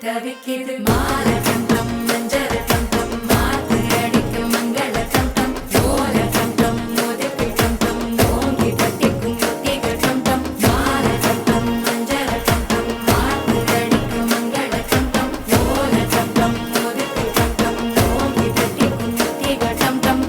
தவிக்கிது மால டம் டம் மஞ்சள் டம் டம் மாத்து அடிக்கும் மங்கள டம் டம் ஓல டம் டம் மோதிப்பி டம் டம் ஓங்கி பட்டிக்கும் ஒத்திக டம் டம் மால டம் டம் மஞ்சள் டம் டம் மாத்து அடிக்கும் மங்கள டம் டம் ஓல டம் டம் மோதிப்பி டம் டம் ஓங்கி பட்டிக்கும் ஒத்திக டம் டம்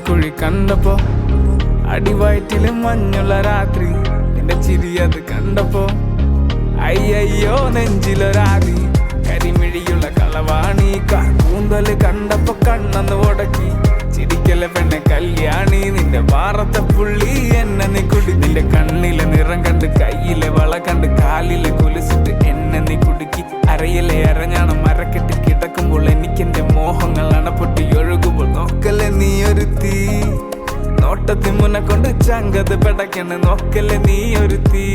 കുഴി കണ്ടപ്പോ അടിവയറ്റില് മഞ്ഞുള്ള രാത്രി നിന്റെ ചിരി അത് കണ്ടപ്പോ അയ്യോ നെഞ്ചിലൊരാതി കരിമിഴിയുള്ള കളവാണി കൂന്തല് കണ്ടപ്പോ കണ്ണന്ന് ഉടക്കി ചിരിക്കല പെണ്ണെ കല്യാണി നിന്റെ വാറത്തെ പുള്ളി എന്നെ നീ കുടി നിന്റെ കണ്ണിലെ നിറം കണ്ട് കയ്യിലെ വള കണ്ട് കാലിലെ കുലിച്ചിട്ട് എന്നെ നീ കുടുക്കി അരയിലെ അരഞ്ഞാണം മരക്കെട്ട് കിടക്കുമ്പോൾ എനിക്കെന്റെ മോഹങ്ങൾ അണപ്പൊട്ടി ഒഴുകുമ്പോൾ നോക്കല്ലേ നീ ഒരു തീ നോട്ടത്തി മുന്നെ കൊണ്ട് ചങ്കത് പെടക്കണ് നോക്കല്ലേ നീ ഒരു തീ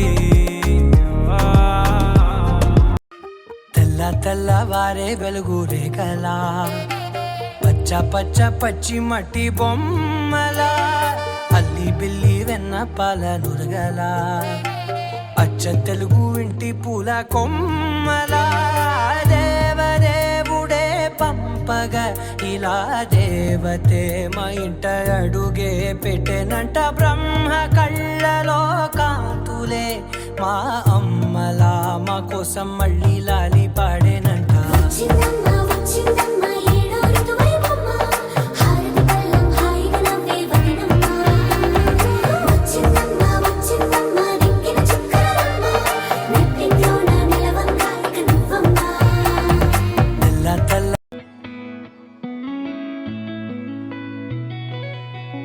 తెల్ల తెల్లవారే వెలుగురే కలా పచ్చ పచ్చ పచ్చి మట్టి బొమ్మల అల్లి బిల్లి వెన్న పాల నురగల అచ్చ తెలుగు ఇంటి పూల కొమ్మల దేవదేవుడే పంపగ ఇలా దేవతే మా ఇంట అడుగే పెట్టెనంట బ్రహ్మ కళ్ళలో కాంతులే మా అమ్మలా మా కోసం మళ్ళీ లాలి పాడేనంట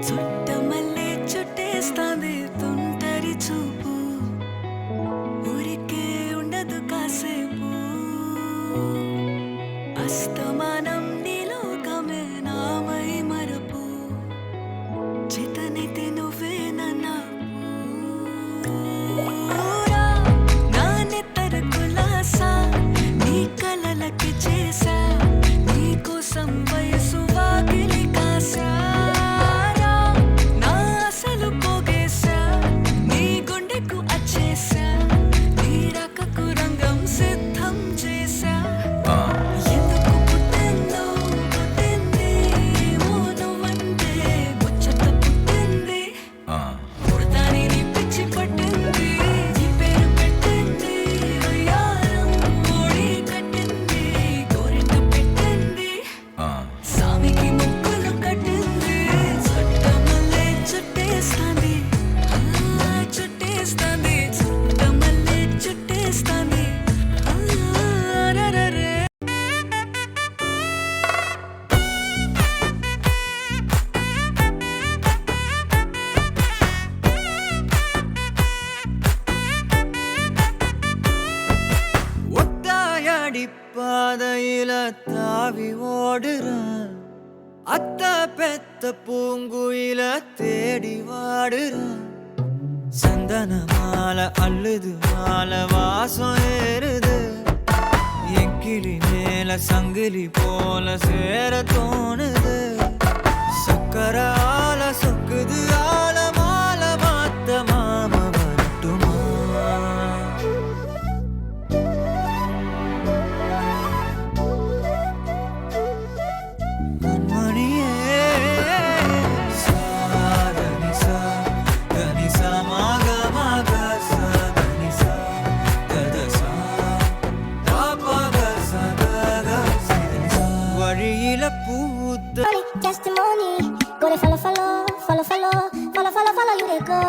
చుట్టమల్లే చుట్టేస్తాంది తుంటరి చూపు ఊరికే ఉండదు కాసేపు అస్తమానం నీలోకమే నామై అయితే నువ్వేనన్నా పూరా నా నెత్తర కులాసా నీ కలలకి చేసా నీ కోసం వయసు వాకిలి కాసారా నా అసలు పోగేసా నీ గుండెకు అచ్చేసా నీ రకకు రంగం సిద్ధం చేసా ఎందుకు పుట్టిందో పుట్టింది నువ్వంటే ముచ్చట పుట్టింది పుడతాని నీ పిచ్చి పట్టింది నీ పేరు పెట్టింది వయ్యారం ఓడి కట్టింది గోరింట పెట్టింది సామికి ముక్కులు కట్టింది చుట్టమల్లే చుట్టేస్తాంది చుట్టేస్తాంది చుట్టమల్లే చుట్టేస్తాంది రరరే ஒத்தாயடி பாதையில தாவி ஓடுறான் அத்த பெத்த பூங்குயில தேடி வாடுறான் சந்தன மாலை அள்ளுது மாலை வாசம் ஏறுது என் கிளி மேல சங்கிலி போல சேர தோணுது சக்கர ஆல சொக்குது ஆல மாலை மாத்த மாம வரட்டுமா மணியே சாதனி சா தனி சா மாக மாக சா தனி சா கத சா பாபக சா கக சிதனி சா வழியில பூத்த Testimony, go to follow, follow, follow, follow, follow, follow, follow, you they go.